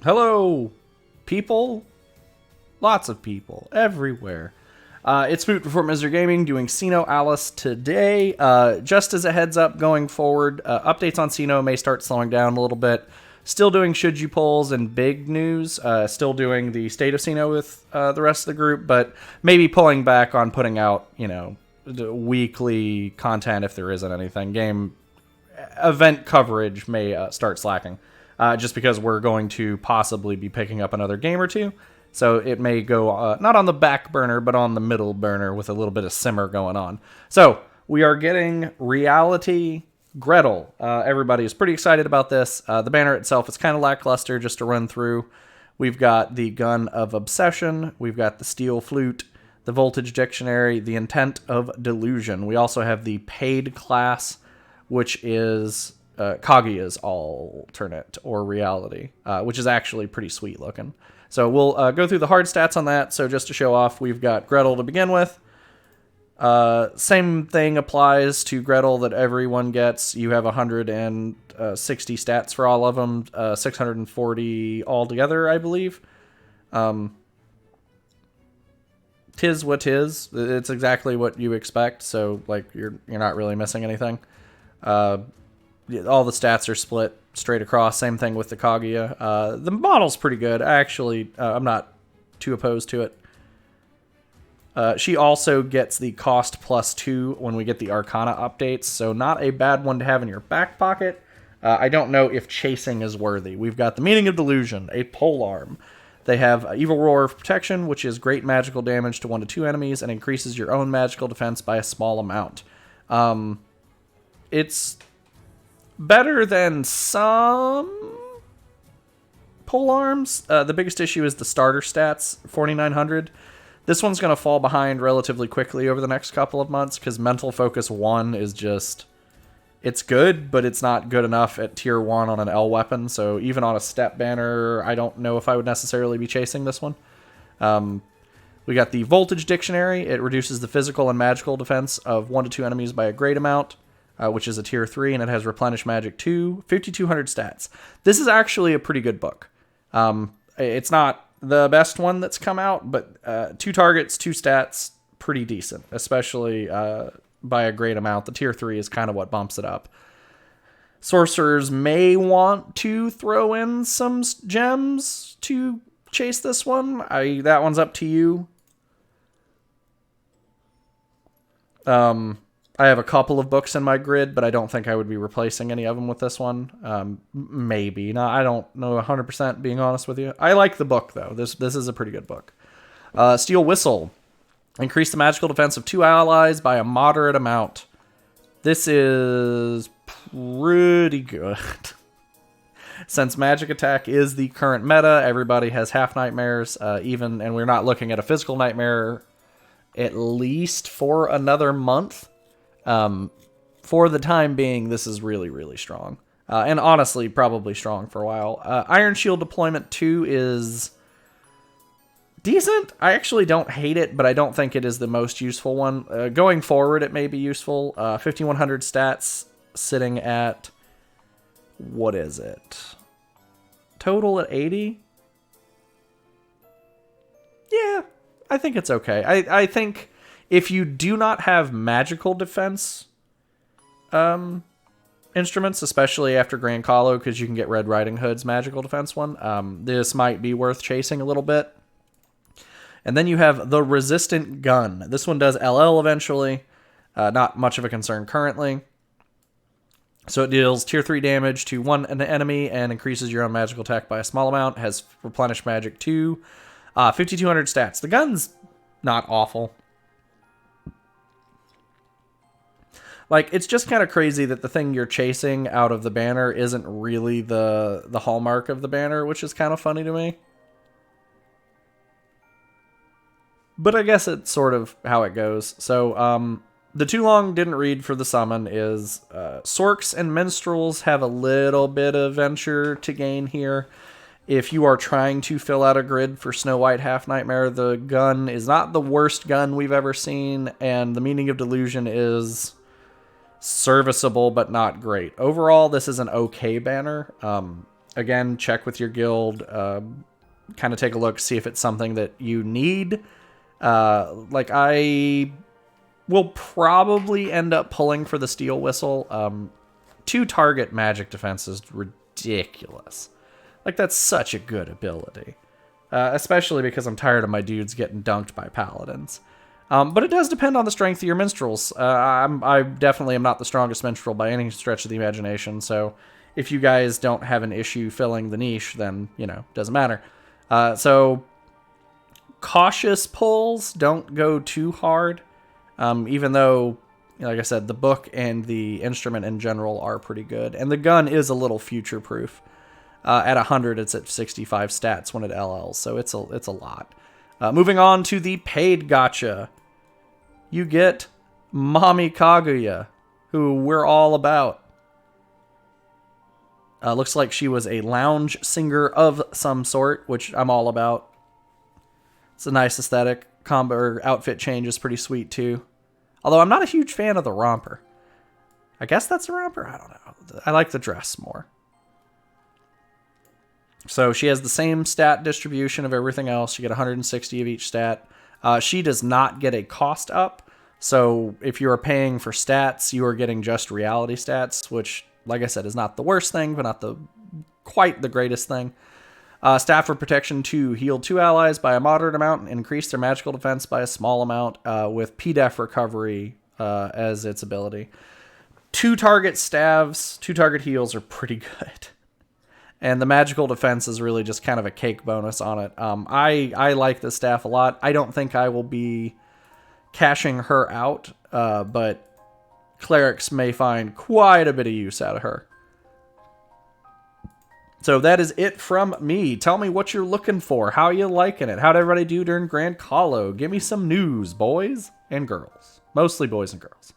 Hello, people. Lots of people everywhere. It's Spoot for Misery Gaming doing Sinoalice today. Just as a heads up going forward, updates on Sino may start slowing down a little bit. Still doing Should You polls and big news. Still doing the state of Sino with the rest of the group, but maybe pulling back on putting out, the weekly content if there isn't anything. Game event coverage may start slacking. Just because we're going to possibly be picking up another game or two. So it may go not on the back burner, but on the middle burner with a little bit of simmer going on. So we are getting Reality Gretel. Everybody is pretty excited about this. The banner itself is kind of lackluster, just to run through. We've got the Gun of Obsession. We've got the Steel Flute, the Voltage Dictionary, the Intent of Delusion. We also have the paid class, which is Kaguya's alternate or reality, which is actually pretty sweet looking. So we'll go through the hard stats on that. So just to show off, we've got Gretel to begin with. Same thing applies to Gretel that everyone gets. You have 160 stats for all of them, 640 altogether, I believe. Tis what tis. It's exactly what you expect. So like you're not really missing anything. All the stats are split straight across. Same thing with the Kaguya. The model's pretty good. I'm not too opposed to it. She also gets the cost +2 when we get the Arcana updates, so not a bad one to have in your back pocket. I don't know if chasing is worthy. We've got the Meaning of Delusion, a polearm. They have Evil Roar of Protection, which is great magical damage to 1 to 2 enemies and increases your own magical defense by a small amount. It's better than some polearms. The biggest issue is the starter stats, 4,900. This one's going to fall behind relatively quickly over the next couple of months because Mental Focus 1 is just... It's good, but it's not good enough at tier 1 on an L weapon, so even on a step banner, I don't know if I would necessarily be chasing this one. We got the Voltage Dictionary. It reduces the physical and magical defense of 1 to 2 enemies by a great amount. Which is a tier 3, and it has Replenish Magic 2, 5,200 stats. This is actually a pretty good book. It's not the best one that's come out, but 2 targets, 2 stats, pretty decent, especially by a great amount. The tier 3 is kind of what bumps it up. Sorcerers may want to throw in some gems to chase this one. That one's up to you. I have a couple of books in my grid, but I don't think I would be replacing any of them with this one. Maybe. No, I don't know 100%, being honest with you. I like the book, though. This is a pretty good book. Steel Whistle. Increase the magical defense of 2 allies by a moderate amount. This is pretty good. Since magic attack is the current meta, everybody has half nightmares, and we're not looking at a physical nightmare at least for another month. For the time being, this is really, really strong. And honestly, probably strong for a while. Iron Shield Deployment 2 is decent. I actually don't hate it, but I don't think it is the most useful one. Going forward, it may be useful. 5,100 stats, sitting at... What is it? Total at 80? Yeah, I think it's okay. I think... If you do not have magical defense instruments, especially after Grand Colo, because you can get Red Riding Hood's magical defense one, this might be worth chasing a little bit. And then you have the Resistant Gun. This one does LL eventually. Not much of a concern currently. So it deals tier 3 damage to 1 enemy and increases your own magical attack by a small amount. Has Replenish Magic 2. 5,200 stats. The gun's not awful. Like, it's just kind of crazy that the thing you're chasing out of the banner isn't really the hallmark of the banner, which is kind of funny to me. But I guess it's sort of how it goes. So, the too long didn't read for the summon is sorcs and minstrels have a little bit of venture to gain here. If you are trying to fill out a grid for Snow White Half Nightmare, the gun is not the worst gun we've ever seen, and the Meaning of Delusion is... serviceable, but not great. Overall, this is an okay banner. Again, check with your guild. Kind of take a look, see if it's something that you need. Like, I will probably end up pulling for the Steel Whistle. 2 target magic defense is ridiculous. Like, that's such a good ability. Especially because I'm tired of my dudes getting dunked by paladins. But it does depend on the strength of your minstrels. I definitely am not the strongest minstrel by any stretch of the imagination, so if you guys don't have an issue filling the niche, then, you know, doesn't matter. So cautious pulls, don't go too hard. Even though, like I said, the book and the instrument in general are pretty good. And the gun is a little future-proof. At 100, it's at 65 stats when it LLs, so it's a lot. Moving on to the paid gacha. You get Mommy Kaguya, who we're all about. Looks like she was a lounge singer of some sort, which I'm all about. It's a nice aesthetic. Combo or outfit change is pretty sweet too. Although I'm not a huge fan of the romper. I guess that's a romper? I don't know. I like the dress more. So she has the same stat distribution of everything else. You get 160 of each stat. She does not get a cost up. So if you are paying for stats, you are getting just reality stats, which, like I said, is not the worst thing, but not quite the greatest thing. Staff for protection 2. Heal 2 allies by a moderate amount and increase their magical defense by a small amount with PDEF recovery as its ability. 2 target stabs, 2 target heals are pretty good. And the magical defense is really just kind of a cake bonus on it. I like this staff a lot. I don't think I will be cashing her out, but clerics may find quite a bit of use out of her. So that is it from me. Tell me what you're looking for. How you liking it? How'd everybody do during Grand Colo? Give me some news, boys and girls. Mostly boys and girls.